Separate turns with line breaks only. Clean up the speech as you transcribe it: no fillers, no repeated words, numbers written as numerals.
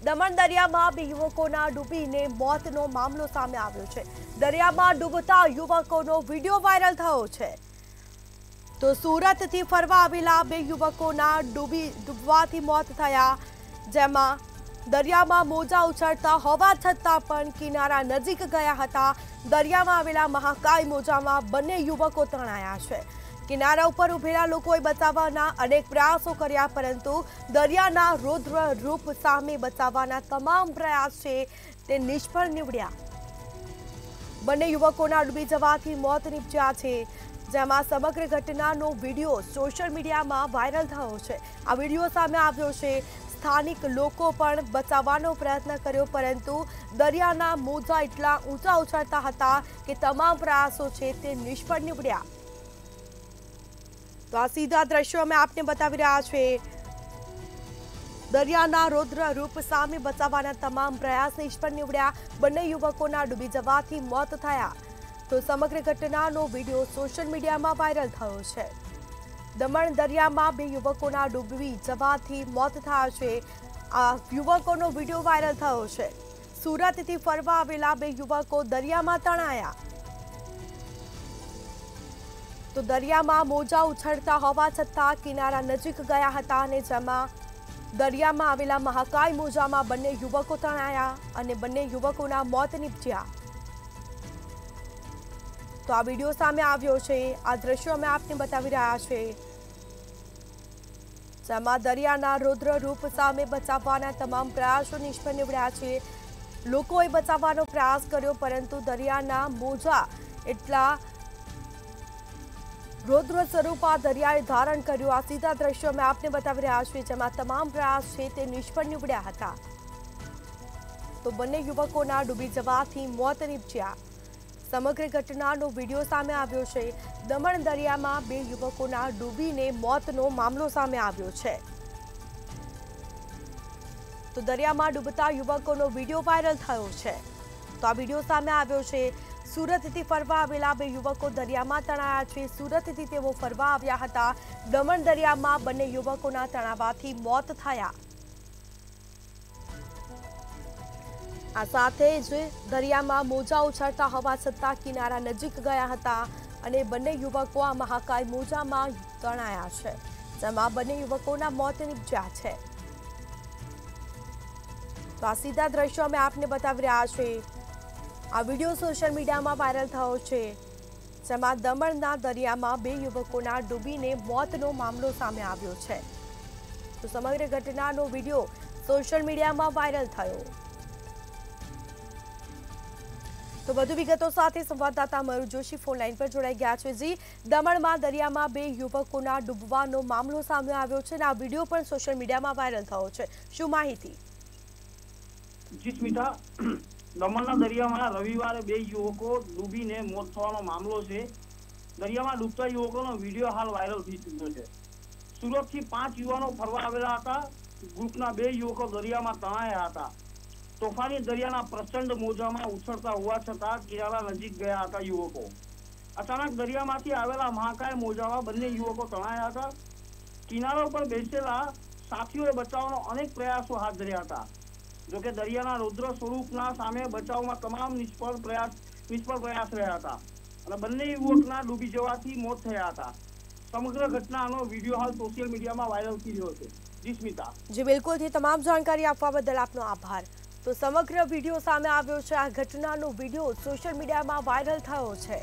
દમણ દરિયામાં 2 યુવકોના ડૂબીને મોતનો મામલો સામે આવ્યો છે। દરિયામાં ડૂબતા યુવકોનો વિડીયો વાયરલ થયો છે। તો સુરતથી ફરવા આવેલા 2 યુવકોના ડૂબવાથી મોત થયા, જેમાં દરિયામાં મોજા ઉછળતા હોવા છતાં પણ કિનારા નજીક ગયા હતા। દરિયામાં આવેલા મહાકાય મોજામાં બંને યુવકો તણાયા છે। કિનારા ઉપર ઉભેલા લોકોએ બચાવવાના અનેક પ્રયાસો કર્યા, પરંતુ દરિયાના રૌદ્ર રૂપ સામે બચાવવાના તમામ પ્રયાસ છે તે નિષ્ફળ નીવડ્યા। બંને યુવકોના ડૂબી જવાથી મોત નીપજ્યા છે, જેમાં સમગ્ર ઘટનાનો વિડીયો સોશિયલ મીડિયામાં વાયરલ થયો છે। આ વિડીયો સામે આવ્યો છે। સ્થાનિક લોકો પણ બચાવવાનો પ્રયત્ન કર્યો, પરંતુ દરિયાના મોજા એટલા ઊંચા ઉછળતા હતા કે તમામ પ્રયાસો છે તે નિષ્ફળ નીવડ્યા। તો આ સીધા દ્રશ્યો અમે આપને બતાવી રહ્યા છીએ। દરિયાના રૌદ્ર રૂપ સામે બચાવવાના તમામ પ્રયાસ નિષ્ફળ નીવડ્યા। બંને યુવકોના ડૂબી જવાથી મોત થયા। તો સમગ્ર ઘટનાનો વિડીયો સોશિયલ મીડિયામાં વાયરલ થયો છે। દમણ દરિયામાં 2 યુવકોના ડૂબી જવાથી મોત થયા છે। આ યુવકોનો વિડીયો વાયરલ થયો છે। સુરતથી ફરવા આવેલા 2 યુવકો દરિયામાં તણાયા। તો દરિયામાં મોજા ઉછળતા હોવા છતાં કિનારા નજીક ગયા હતા, અને જેમાં દરિયામાં આવેલા મહાકાય મોજામાં બંને યુવકો તણાયા અને બંને યુવકોના મોત નીપજ્યા। તો આ વિડીયો સામે આવ્યો છે। આ દ્રશ્યો અમે આપને બતાવી રહ્યા છીએ, જેમાં દરિયાના રૌદ્ર રૂપ સામે બચાવવાના તમામ પ્રયાસો નિષ્ફળ નીવડ્યા છે। લોકોએ બચાવવાનો પ્રયાસ કર્યો, પરંતુ દરિયાના મોજા એટલા રૌદ્ર સ્વરૂપ આ દરિયાએ ધારણ કર્યું। આ સીધા દ્રશ્યો અમે આપને બતાવી રહ્યા છીએ, જેમાં તમામ પ્રયાસ છે તે નિષ્ફળ નીવડ્યા હતા। તો બંને યુવકોના ડૂબી જવાથી મોત નીપજ્યા। સમગ્ર ઘટનાનો વિડીયો સામે આવ્યો છે। દમણ દરિયામાં 2 યુવકોના ડૂબીને મોતનો મામલો સામે આવ્યો છે। તો દરિયામાં ડૂબતા યુવકોનો વિડીયો વાયરલ થયો છે। તો આ વિડીયો સામે આવ્યો છે। સુરતથી ફરવા આવેલા 2 યુવકો દરિયામાં તણાયા છે। સુરતથી તેઓ ફરવા આવ્યા હતા। દમણ દરિયામાં બંને યુવકોના તણાવાથી મોત થયા। આ સાથે જ દરિયામાં મોજા ઉછળતા હોવા છતાં કિનારા નજીક ગયા હતા, અને બંને યુવકો આ મહાકાય મોજામાં તણાયા છે, જેમાં બંને યુવકોના મોત નીપજ્યા છે। તો આ સીધા દ્રશ્યો અમે આપને બતાવી રહ્યા છીએ। આ વિડીયો સોશિયલ મીડિયામાં વાયરલ થયો છે, જેમાં દમણના દરિયામાં 2 યુવકોના ડૂબીને મોતનો મામલો સામે આવ્યો છે। તો સમગ્ર ઘટનાનો વિડીયો સોશિયલ મીડિયામાં વાયરલ થયો। તો વધુ વિગતો સાથે સંવાદદાતા મયુર જોશી ફોન લાઈન પર જોડાઈ ગયા છે। જી, દમણમાં દરિયામાં 2 યુવકોના ડૂબવાનો મામલો સામે આવ્યો છે, અને આ વિડીયો પણ સોશિયલ મીડિયામાં વાયરલ થયો છે। શું માહિતી?
જી સ્મિતા, દમણના દરિયામાં રવિવારે 2 યુવકો ડૂબીને મોત થવાનો મામલો છે। દરિયામાં ડૂબતા યુવકોનો વિડીયો હાલ વાયરલ થઈ ચૂક્યો છે। સુરતથી 5 યુવાનો ફરવા આવેલા હતા। ગ્રુપના 2 યુવકો દરિયામાં તણાયા હતા। તોફાની દરિયાના પ્રચંડ મોજામાં ઉછળતા હોવા છતાં કિનારા નજીક ગયા હતા યુવકો। અચાનક દરિયામાંથી આવેલા મહાકાય મોજામાં બંને યુવકો તણાયા હતા। કિનારા ઉપર બેસેલા સાથીઓએ બચાવવાનો અનેક પ્રયાસો હાથ ધર્યા હતા। જોકે દરિયાના રૌદ્ર સ્વરૂપના સામે બચાવમાં તમામ નિષ્ફળ પ્રયાસ રહ્યા હતા, અને બંને યુવકના ડૂબી જવાથી મોત થયા હતા। સમગ્ર ઘટનાનો વિડીયો હાલ સોશિયલ મીડિયામાં વાયરલ થઈ રહ્યો છે। જી સ્મિતા।
જી બિલકુલ, થી તમામ જાણકારી આપવા બદલ આપનો આભાર। તો સમગ્ર વિડીયો સામે આવ્યો છે। આ ઘટનાનો વિડીયો સોશિયલ મીડિયામાં વાયરલ થયો છે।